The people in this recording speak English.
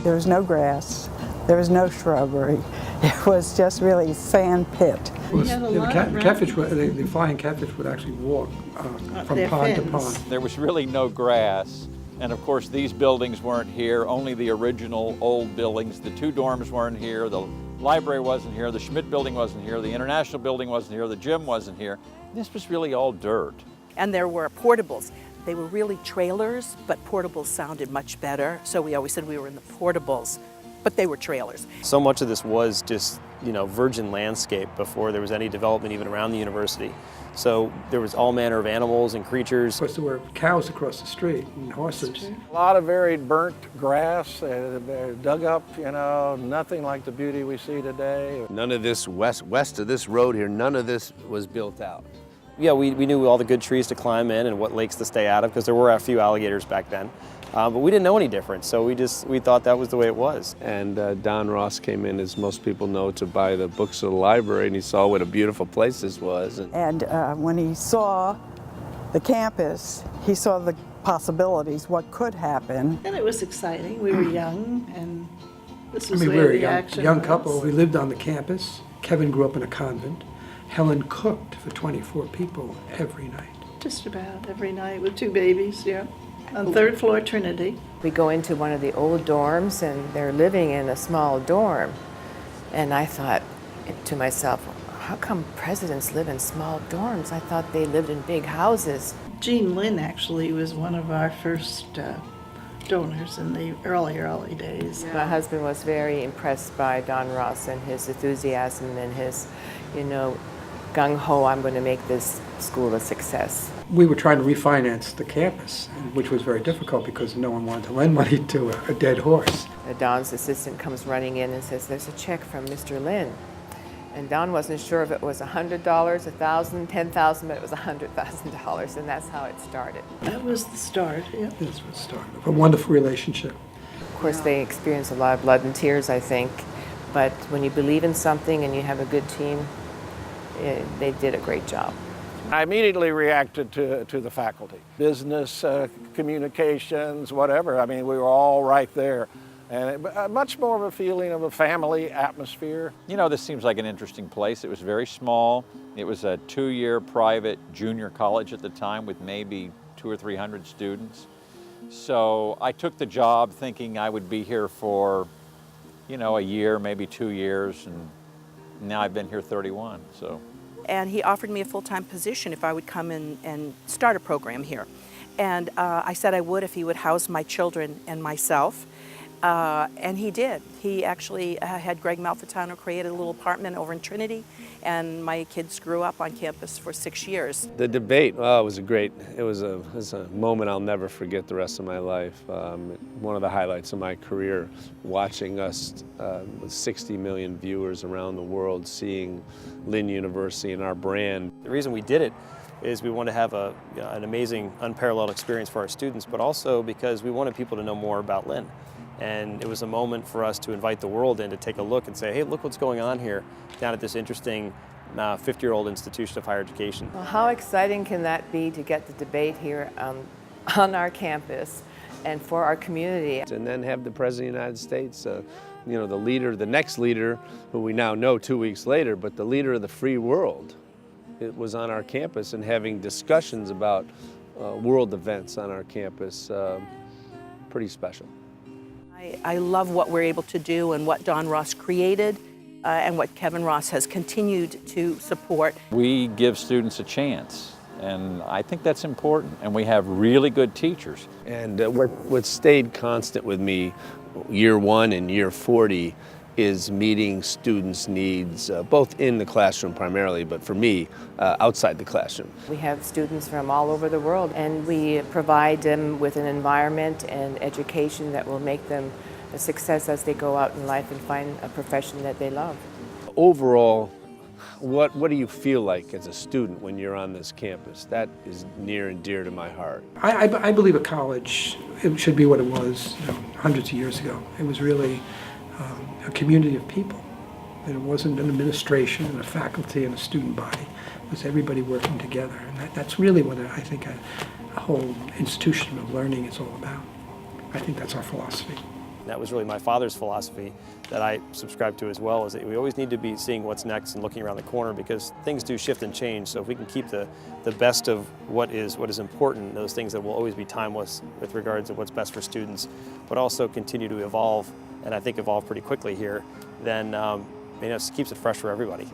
There was no grass, there was no shrubbery. It was just really sand pit. The flying catfish would actually walk from pond to pond. There was really no grass. And of course, these buildings weren't here, only the original old buildings. The 2 dorms weren't here, the library wasn't here, the Schmidt building wasn't here, the International building wasn't here, the gym wasn't here. This was really all dirt. And there were portables. They were really trailers, but portables sounded much better. So we always said we were in the portables, but they were trailers. So much of this was just, virgin landscape before there was any development even around the university. So there was all manner of animals and creatures. Of course, there were cows across the street and horses. A lot of very burnt grass, dug up, nothing like the beauty we see today. None of this west of this road here, none of this was built out. Yeah, we knew all the good trees to climb in and what lakes to stay out of, because there were a few alligators back then. But we didn't know any different, so we thought that was the way it was. And Don Ross came in, as most people know, to buy the books of the library, and he saw what a beautiful place this was. And when he saw the campus, he saw the possibilities, what could happen. And it was exciting. We were young, and this was we where were the a action young was. couple. We lived on the campus. Kevin grew up in a convent. Helen cooked for 24 people every night. Just about every night with 2 babies, yeah. On 3rd floor, Trinity. We go into one of the old dorms, and they're living in a small dorm. And I thought to myself, how come presidents live in small dorms? I thought they lived in big houses. Lynn actually was one of our first donors in the early days. My husband was very impressed by Don Ross and his enthusiasm and his, gung-ho, I'm going to make this school a success. We were trying to refinance the campus, which was very difficult because no one wanted to lend money to a dead horse. Don's assistant comes running in and says, there's a check from Mr. Lynn. And Don wasn't sure if it was $100, $1,000, $10,000, but it was $100,000, and that's how it started. That was the start, yeah. That's what started. A wonderful relationship. Of course, they experienced a lot of blood and tears, I think, but when you believe in something and you have a good team, they did a great job. I immediately reacted to the faculty. Business, communications, whatever. I mean, we were all right there. And much more of a feeling of a family atmosphere. This seems like an interesting place. It was very small. It was a 2-year private junior college at the time with maybe 200 or 300 students. So I took the job thinking I would be here for, a year, maybe 2 years, and now I've been here 31, so. And he offered me a full-time position if I would come in and start a program here. And I said I would if he would house my children and myself. And he did. He actually had Greg Malfitano create a little apartment over in Trinity, and my kids grew up on campus for 6 years. The debate, it was a moment I'll never forget the rest of my life. One of the highlights of my career, watching us with 60 million viewers around the world, seeing Lynn University and our brand. The reason we did it is we wanted to have an amazing, unparalleled experience for our students, but also because we wanted people to know more about Lynn. And it was a moment for us to invite the world in to take a look and say, hey, look what's going on here down at this interesting 50-year-old institution of higher education. Well, how exciting can that be to get the debate here on our campus and for our community? And then have the President of the United States, the leader, the next leader, who we now know 2 weeks later, but the leader of the free world, it was on our campus and having discussions about world events on our campus, pretty special. I love what we're able to do and what Don Ross created and what Kevin Ross has continued to support. We give students a chance, and I think that's important, and we have really good teachers. And what stayed constant with me year 1 and year 40 is meeting students' needs, both in the classroom primarily, but for me, outside the classroom. We have students from all over the world, and we provide them with an environment and education that will make them a success as they go out in life and find a profession that they love. Overall, what do you feel like as a student when you're on this campus? That is near and dear to my heart. I believe a college, it should be what it was hundreds of years ago. It was really a community of people. And it wasn't an administration and a faculty and a student body. It was everybody working together. And that's really what I think a whole institution of learning is all about. I think that's our philosophy. And that was really my father's philosophy that I subscribe to as well, is that we always need to be seeing what's next and looking around the corner, because things do shift and change. So if we can keep the best of what is important, those things that will always be timeless with regards to what's best for students, but also continue to evolve, and I think evolve pretty quickly here, then it keeps it fresh for everybody.